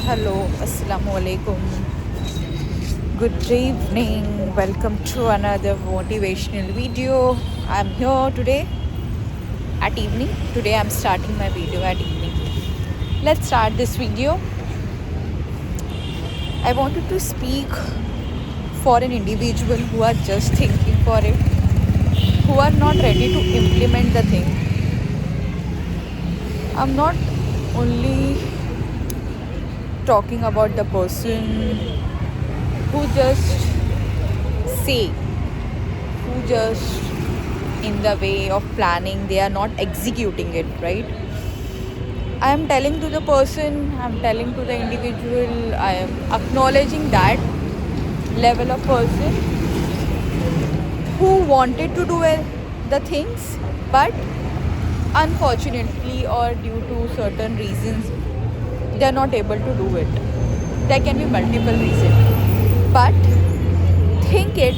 Hello, Assalamu alaikum. Good evening. Welcome to another motivational video. I'm here today at evening. Today I'm starting my video at evening. Let's start this video. I wanted to speak for an individual who are just thinking for it, who are not ready to implement the thing. I'm not only talking about the person who just say, who just in the way of planning, they are not executing it, right? I am telling to the person, I am telling to the individual, I am acknowledging that level of person who wanted to do the things, but unfortunately or due to certain reasons, they are not able to do it. There can be multiple reasons, but think it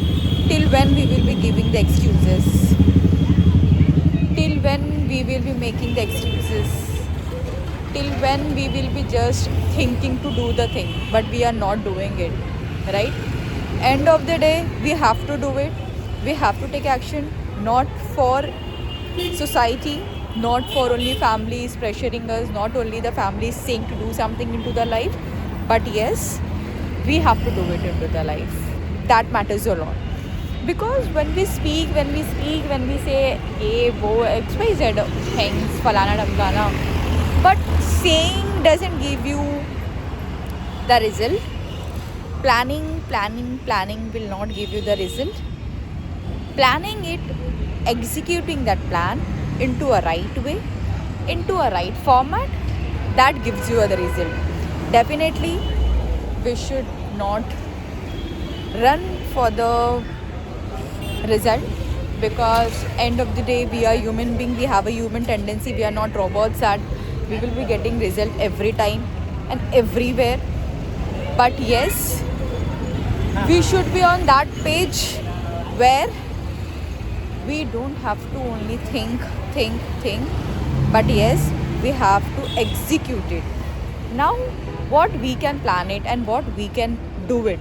till when we will be giving the excuses, till when we will be making the excuses, till when we will be just thinking to do the thing but we are not doing it, right? End of the day, we have to do it. We have to take action, not for society, not for only families pressuring us, not only the families saying to do something into the life, but yes, we have to do it into the life. That matters a lot. Because when we say ye wo XYZ things, falana damgana, but saying doesn't give you the result. Planning will not give you the result. Planning it, executing that plan into a right way, into a right format, that gives you the result. Definitely, we should not run for the result, because end of the day, we are human being, we have a human tendency, we are not robots that we will be getting result every time and everywhere. But yes, we should be on that page where we don't have to only think, but yes, we have to execute it. Now, what we can plan it and what we can do it.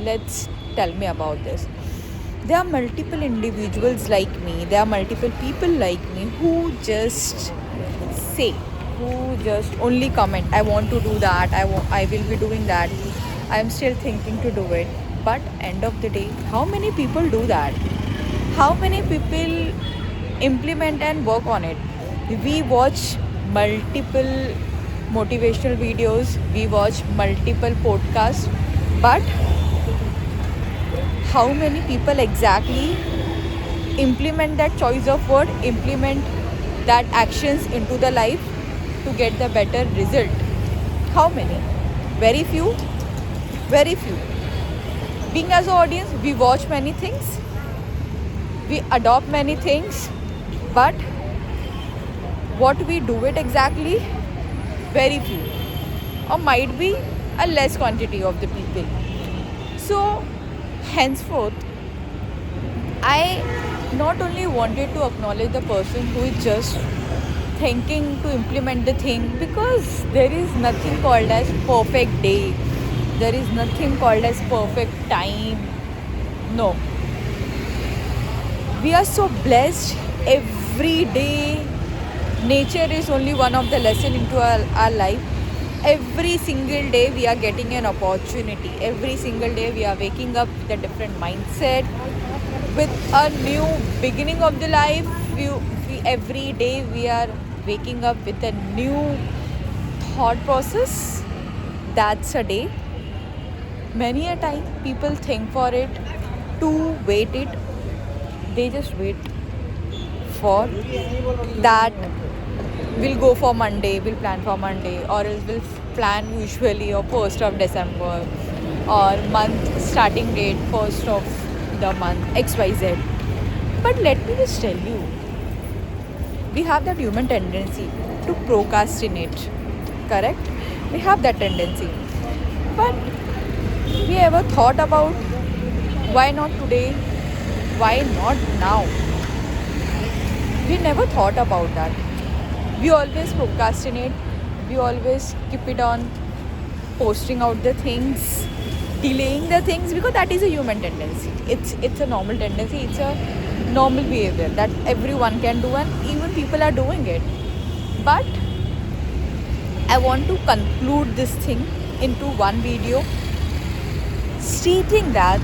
Let's tell me about this. There are multiple individuals like me, there are multiple people like me who just say, who just only comment, I want to do that, I will be doing that, I am still thinking to do it. But end of the day, how many people do that? How many people implement and work on it? We watch multiple motivational videos, we watch multiple podcasts, but how many people exactly implement that choice of word, implement that actions into the life to get the better result? How many? Very few. Very few. Being as an audience, we watch many things, we adopt many things, but what we do it exactly, very few, or might be a less quantity of the people. So henceforth, I not only wanted to acknowledge the person who is just thinking to implement the thing, because there is nothing called as perfect day, there is nothing called as perfect time. No, we are so blessed every day. Nature is only one of the lesson into our life. Every single day we are getting an opportunity. Every single day we are waking up with a different mindset, with a new beginning of the life. Every day we are waking up with a new thought process. That's a day. Many a time people think for it, to wait it, they just wait for that. We'll go for Monday, we'll plan for Monday, or else we'll plan usually or 1st of December, or month starting date 1st of the month XYZ. But let me just tell you, we have that human tendency to procrastinate, correct? We have that tendency. But we ever thought about why not today? Why not now? We never thought about that. We always procrastinate, we always keep it on posting out the things, delaying the things, because that is a human tendency. It's a normal tendency. It's a normal behavior that everyone can do, and even people are doing it. But I want to conclude this thing into one video, stating that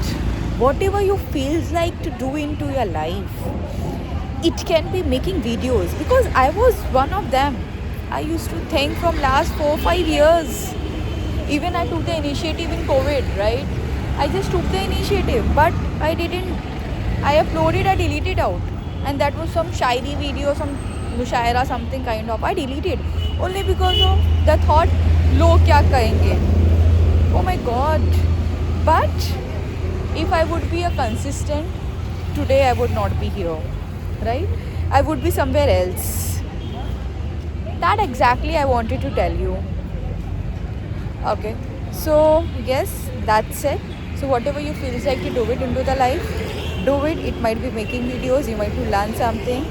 whatever you feels like to do into your life, it can be making videos, because I was one of them. I used to think from last 4-5 years. Even I took the initiative in COVID, right? I just took the initiative, but I didn't. I uploaded, I deleted out, and that was some shiny video, some mushaira, something kind of. I deleted only because of the thought, log kya kahenge? Oh my God! But if I would be a consistent, today I would not be here, right? I would be somewhere else. That exactly I wanted to tell you. Okay, so yes, that's it. So whatever you feels like to do it into the life, do it. It might be making videos, you might to learn something.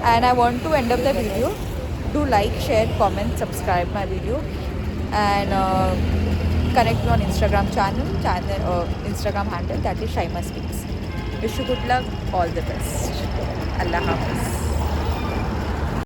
And I want to end up the video. Do like, share, comment, subscribe my video, and connect me on Instagram Instagram handle, that is Shaima Speaks. Wish you good luck, all the best. Allah Hafiz.